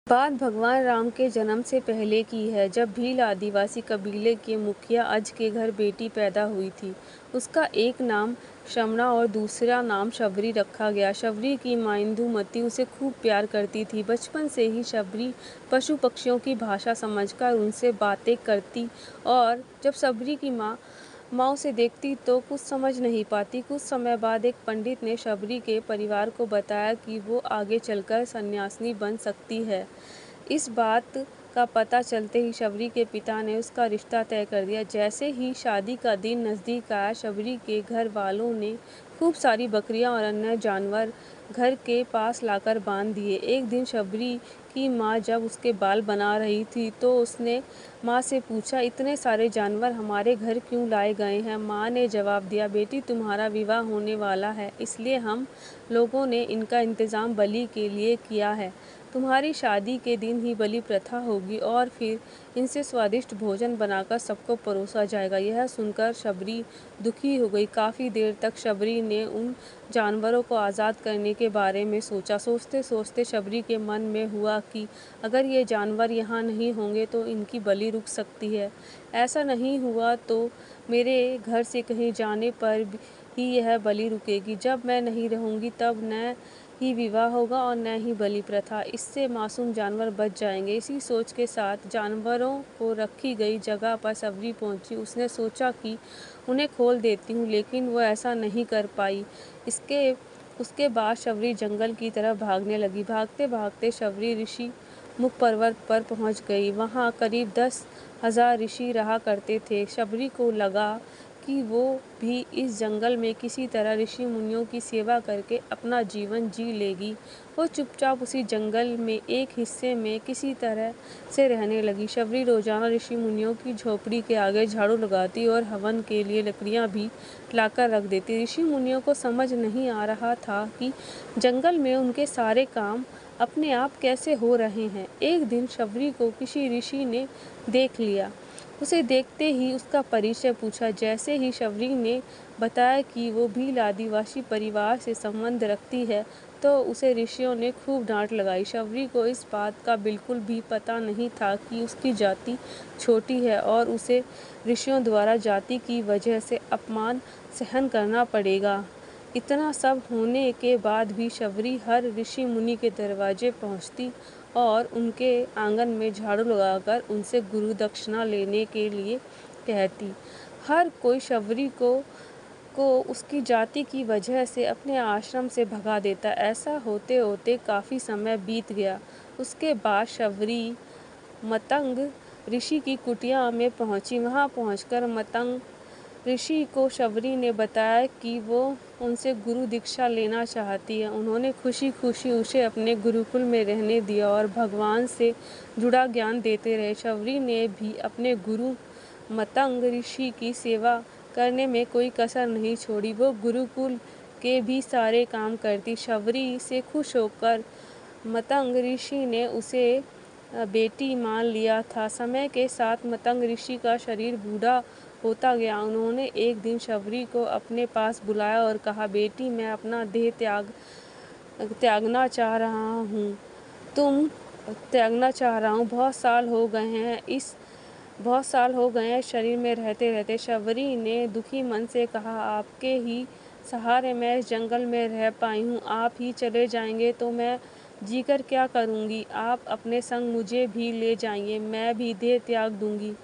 बात भगवान राम के जन्म से पहले की है, जब भील आदिवासी कबीले के मुखिया अज के घर बेटी पैदा हुई थी। उसका एक नाम शमना और दूसरा नाम शबरी रखा गया। शबरी की मां इंदुमती उसे खूब प्यार करती थी। बचपन से ही शबरी पशु पक्षियों की भाषा समझकर उनसे बातें करती और जब शबरी की माँ उसे देखती तो कुछ समझ नहीं पाती। कुछ समय बाद एक पंडित ने शबरी के परिवार को बताया कि वो आगे चलकर सन्यासिनी बन सकती है। इस बात का पता चलते ही शबरी के पिता ने उसका रिश्ता तय कर दिया। जैसे ही शादी का दिन नज़दीक आया, शबरी के घर वालों ने खूब सारी बकरियां और अन्य जानवर घर के पास लाकर बांध दिए। एक दिन शबरी की माँ जब उसके बाल बना रही थी तो उसने माँ से पूछा, इतने सारे जानवर हमारे घर क्यों लाए गए हैं? माँ ने जवाब दिया, बेटी तुम्हारा विवाह होने वाला है, इसलिए हम लोगों ने इनका इंतज़ाम बलि के लिए किया है। तुम्हारी शादी के दिन ही बलि प्रथा होगी और फिर इनसे स्वादिष्ट भोजन बनाकर सबको परोसा जाएगा। यह सुनकर शबरी दुखी हो गई। काफ़ी देर तक शबरी ने उन जानवरों को आज़ाद करने के बारे में सोचा। सोचते सोचते शबरी के मन में हुआ कि अगर ये जानवर यहाँ नहीं होंगे तो इनकी बलि रुक सकती है। ऐसा नहीं हुआ तो मेरे घर से कहीं जाने पर ही यह बलि रुकेगी। जब मैं नहीं रहूँगी तब न ही विवाह होगा और न ही बलि प्रथा। इससे मासूम जानवर बच जाएंगे। इसी सोच के साथ जानवरों को रखी गई जगह पर शबरी पहुंची। उसने सोचा कि उन्हें खोल देती हूँ, लेकिन वो ऐसा नहीं कर पाई। उसके बाद शबरी जंगल की तरफ भागने लगी। भागते भागते शबरी ऋषि मुख पर्वत पर पहुंच गई। वहां करीब 10,000 ऋषि रहा करते थे। शबरी को लगा कि वो भी इस जंगल में किसी तरह ऋषि मुनियों की सेवा करके अपना जीवन जी लेगी। वो चुपचाप उसी जंगल में एक हिस्से में किसी तरह से रहने लगी। शबरी रोजाना ऋषि मुनियों की झोपड़ी के आगे झाड़ू लगाती और हवन के लिए लकड़ियां भी लाकर रख देती। ऋषि मुनियों को समझ नहीं आ रहा था कि जंगल में उनके सारे काम अपने आप कैसे हो रहे हैं। एक दिन शबरी को किसी ऋषि ने देख लिया। उसे देखते ही उसका परिचय पूछा। जैसे ही शबरी ने बताया कि वो भील आदिवासी परिवार से संबंध रखती है तो उसे ऋषियों ने खूब डांट लगाई। शबरी को इस बात का बिल्कुल भी पता नहीं था कि उसकी जाति छोटी है और उसे ऋषियों द्वारा जाति की वजह से अपमान सहन करना पड़ेगा। इतना सब होने के बाद भी शबरी हर ऋषि मुनि के दरवाजे पहुंचती और उनके आंगन में झाड़ू लगाकर उनसे गुरु दक्षिणा लेने के लिए कहती। हर कोई शबरी को उसकी जाति की वजह से अपने आश्रम से भगा देता। ऐसा होते होते काफ़ी समय बीत गया। उसके बाद शबरी मतंग ऋषि की कुटिया में पहुंची। वहां पहुंचकर मतंग ऋषि को शबरी ने बताया कि वो उनसे गुरु दीक्षा लेना चाहती है। उन्होंने खुशी खुशी उसे अपने गुरुकुल में रहने दिया और भगवान से जुड़ा ज्ञान देते रहे। शबरी ने भी अपने गुरु मतंग ऋषि की सेवा करने में कोई कसर नहीं छोड़ी। वो गुरुकुल के भी सारे काम करती। शबरी से खुश होकर मतंग ऋषि ने उसे बेटी मान लिया था। समय के साथ मतंग ऋषि का शरीर बूढ़ा होता गया। उन्होंने एक दिन शबरी को अपने पास बुलाया और कहा, बेटी मैं अपना देह त्यागना चाह रहा हूँ। त्यागना चाह रहा हूँ। बहुत साल हो गए हैं शरीर में रहते रहते। शबरी ने दुखी मन से कहा, आपके ही सहारे मैं इस जंगल में रह पाई हूँ। आप ही चले जाएंगे तो मैं जीकर क्या करूँगी? आप अपने संग मुझे भी ले जाइए, मैं भी देह त्याग दूँगी।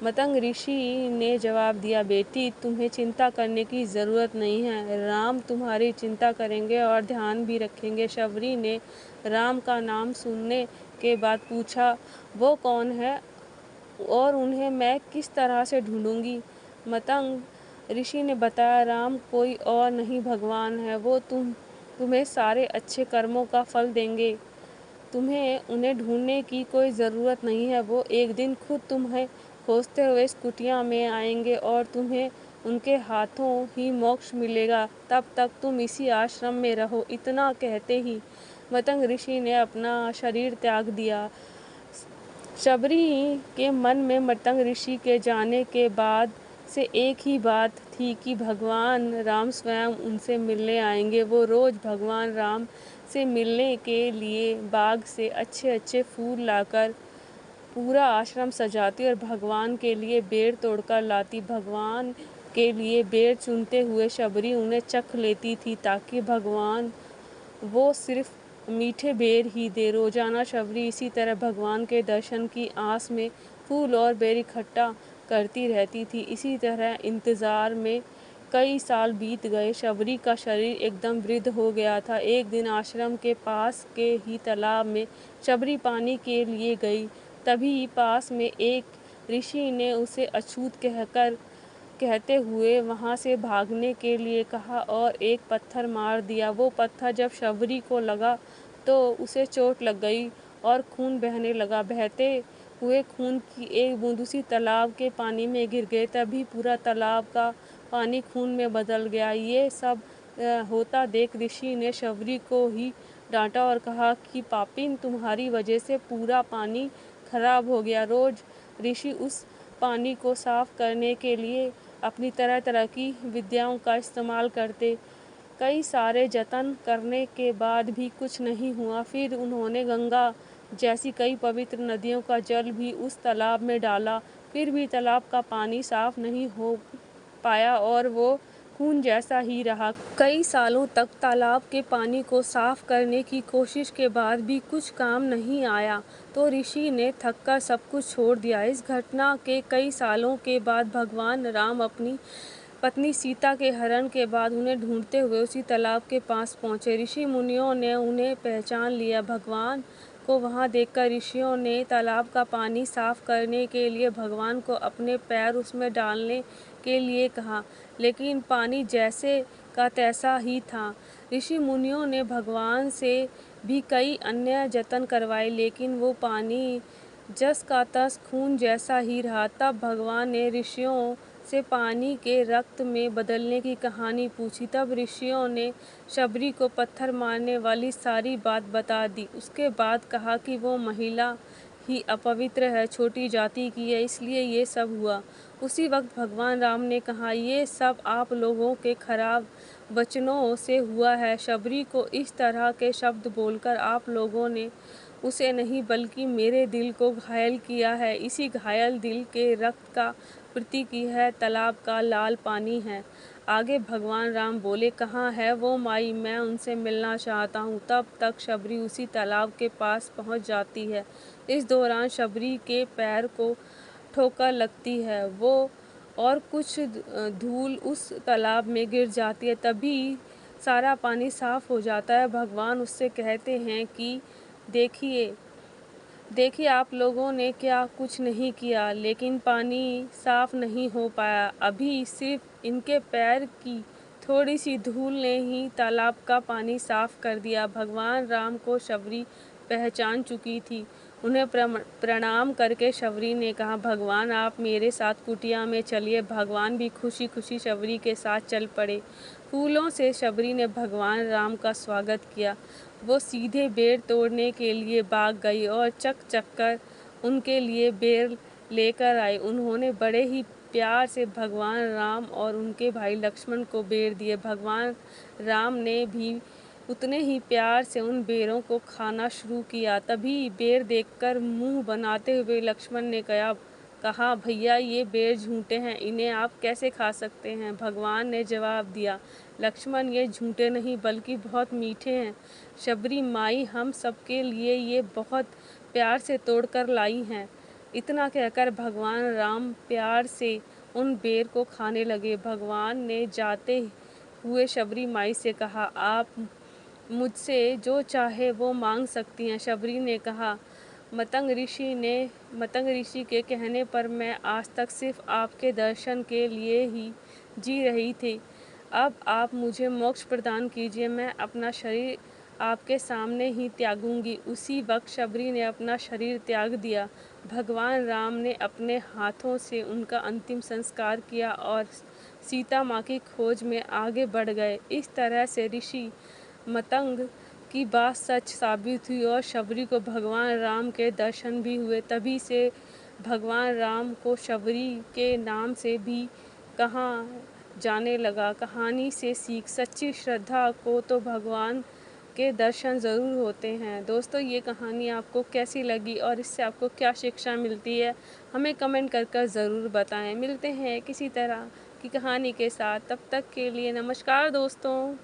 मतंग ऋषि ने जवाब दिया, बेटी तुम्हें चिंता करने की ज़रूरत नहीं है। राम तुम्हारी चिंता करेंगे और ध्यान भी रखेंगे। शबरी ने राम का नाम सुनने के बाद पूछा, वो कौन है और उन्हें मैं किस तरह से ढूंढूंगी? मतंग ऋषि ने बताया, राम कोई और नहीं भगवान है। वो तुम्हें सारे अच्छे कर्मों का फल देंगे। तुम्हें उन्हें ढूंढने की कोई ज़रूरत नहीं है। वो एक दिन खुद तुम्हें खोजते हुए इस कुटिया में आएंगे और तुम्हें उनके हाथों ही मोक्ष मिलेगा। तब तक तुम इसी आश्रम में रहो। इतना कहते ही मतंग ऋषि ने अपना शरीर त्याग दिया। शबरी के मन में मतंग ऋषि के जाने के बाद से एक ही बात थी कि भगवान राम स्वयं उनसे मिलने आएंगे। वो रोज़ भगवान राम से मिलने के लिए बाग से अच्छे अच्छे फूल लाकर पूरा आश्रम सजाती और भगवान के लिए बेर तोड़कर लाती। भगवान के लिए बेर चुनते हुए शबरी उन्हें चख लेती थी ताकि भगवान वो सिर्फ मीठे बेर ही दे। रोजाना शबरी इसी तरह भगवान के दर्शन की आस में फूल और बेर इकट्ठा करती रहती थी। इसी तरह इंतज़ार में कई साल बीत गए। शबरी का शरीर एकदम वृद्ध हो गया था। एक दिन आश्रम के पास के ही तालाब में शबरी पानी के लिए गई। तभी पास में एक ऋषि ने उसे अछूत कहते हुए वहाँ से भागने के लिए कहा और एक पत्थर मार दिया। वो पत्थर जब शबरी को लगा तो उसे चोट लग गई और खून बहने लगा। बहते हुए खून की एक बूंद उसी तालाब के पानी में गिर गई। तभी पूरा तालाब का पानी खून में बदल गया। ये सब होता देख ऋषि ने शबरी को ही डांटा और कहा कि पापिन, तुम्हारी वजह से पूरा पानी खराब हो गया। रोज ऋषि उस पानी को साफ करने के लिए अपनी तरह तरह की विद्याओं का इस्तेमाल करते। कई सारे जतन करने के बाद भी कुछ नहीं हुआ। फिर उन्होंने गंगा जैसी कई पवित्र नदियों का जल भी उस तालाब में डाला, फिर भी तालाब का पानी साफ नहीं हो पाया और वो खून जैसा ही रहा। कई सालों तक तालाब के पानी को साफ करने की कोशिश के बाद भी कुछ काम नहीं आया तो ऋषि ने थककर सब कुछ छोड़ दिया। इस घटना के कई सालों के बाद भगवान राम अपनी पत्नी सीता के हरण के बाद उन्हें ढूंढते हुए उसी तालाब के पास पहुंचे। ऋषि मुनियों ने उन्हें पहचान लिया। भगवान को वहां देखकर ऋषियों ने तालाब का पानी साफ करने के लिए भगवान को अपने पैर उसमें डालने के लिए कहा, लेकिन पानी जैसे का तैसा ही था। ऋषि मुनियों ने भगवान से भी कई अन्य जतन करवाए, लेकिन वो पानी जस का तस खून जैसा ही रहा। तब भगवान ने ऋषियों से पानी के रक्त में बदलने की कहानी पूछी। तब ऋषियों ने शबरी को पत्थर मारने वाली सारी बात बता दी। उसके बाद कहा कि वो महिला ही अपवित्र है, छोटी जाति की है, इसलिए ये सब हुआ। उसी वक्त भगवान राम ने कहा, ये सब आप लोगों के खराब वचनों से हुआ है। शबरी को इस तरह के शब्द बोलकर आप लोगों ने उसे नहीं बल्कि मेरे दिल को घायल किया है। इसी घायल दिल के रक्त का प्रतीक यह तालाब का लाल पानी है। आगे भगवान राम बोले, कहाँ है वो माई, मैं उनसे मिलना चाहता हूँ। तब तक शबरी उसी तालाब के पास पहुँच जाती है। इस दौरान शबरी के पैर को ठोकर लगती है वो और कुछ धूल उस तालाब में गिर जाती है। तभी सारा पानी साफ हो जाता है। भगवान उससे कहते हैं कि देखिए आप लोगों ने क्या कुछ नहीं किया, लेकिन पानी साफ नहीं हो पाया। अभी सिर्फ इनके पैर की थोड़ी सी धूल ने ही तालाब का पानी साफ कर दिया। भगवान राम को शबरी पहचान चुकी थी। उन्हें प्रणाम करके शबरी ने कहा, भगवान आप मेरे साथ कुटिया में चलिए। भगवान भी खुशी खुशी शबरी के साथ चल पड़े। फूलों से शबरी ने भगवान राम का स्वागत किया। वो सीधे बेर तोड़ने के लिए बाग गई और चक कर उनके लिए बेर लेकर आई। उन्होंने बड़े ही प्यार से भगवान राम और उनके भाई लक्ष्मण को बेर दिए। भगवान राम ने भी उतने ही प्यार से उन बेरों को खाना शुरू किया। तभी बेर देखकर मुंह बनाते हुए लक्ष्मण ने कहा, भैया ये बेर झूठे हैं, इन्हें आप कैसे खा सकते हैं? भगवान ने जवाब दिया, लक्ष्मण ये झूठे नहीं बल्कि बहुत मीठे हैं। शबरी माई हम सबके लिए ये बहुत प्यार से तोड़कर लाई हैं। इतना कहकर भगवान राम प्यार से उन बेर को खाने लगे। भगवान ने जाते हुए शबरी माई से कहा, आप मुझसे जो चाहे वो मांग सकती हैं। शबरी ने कहा, मतंग ऋषि के कहने पर मैं आज तक सिर्फ आपके दर्शन के लिए ही जी रही थी। अब आप मुझे मोक्ष प्रदान कीजिए, मैं अपना शरीर आपके सामने ही त्यागूंगी। उसी वक्त शबरी ने अपना शरीर त्याग दिया। भगवान राम ने अपने हाथों से उनका अंतिम संस्कार किया और सीता माँ की खोज में आगे बढ़ गए। इस तरह से ऋषि मतंग की बात सच साबित हुई और शबरी को भगवान राम के दर्शन भी हुए। तभी से भगवान राम को शबरी के नाम से भी कहा जाने लगा। कहानी से सीख, सच्ची श्रद्धा को तो भगवान के दर्शन ज़रूर होते हैं। दोस्तों, ये कहानी आपको कैसी लगी और इससे आपको क्या शिक्षा मिलती है, हमें कमेंट कर कर ज़रूर बताएं। मिलते हैं किसी तरह की कहानी के साथ, तब तक के लिए नमस्कार दोस्तों।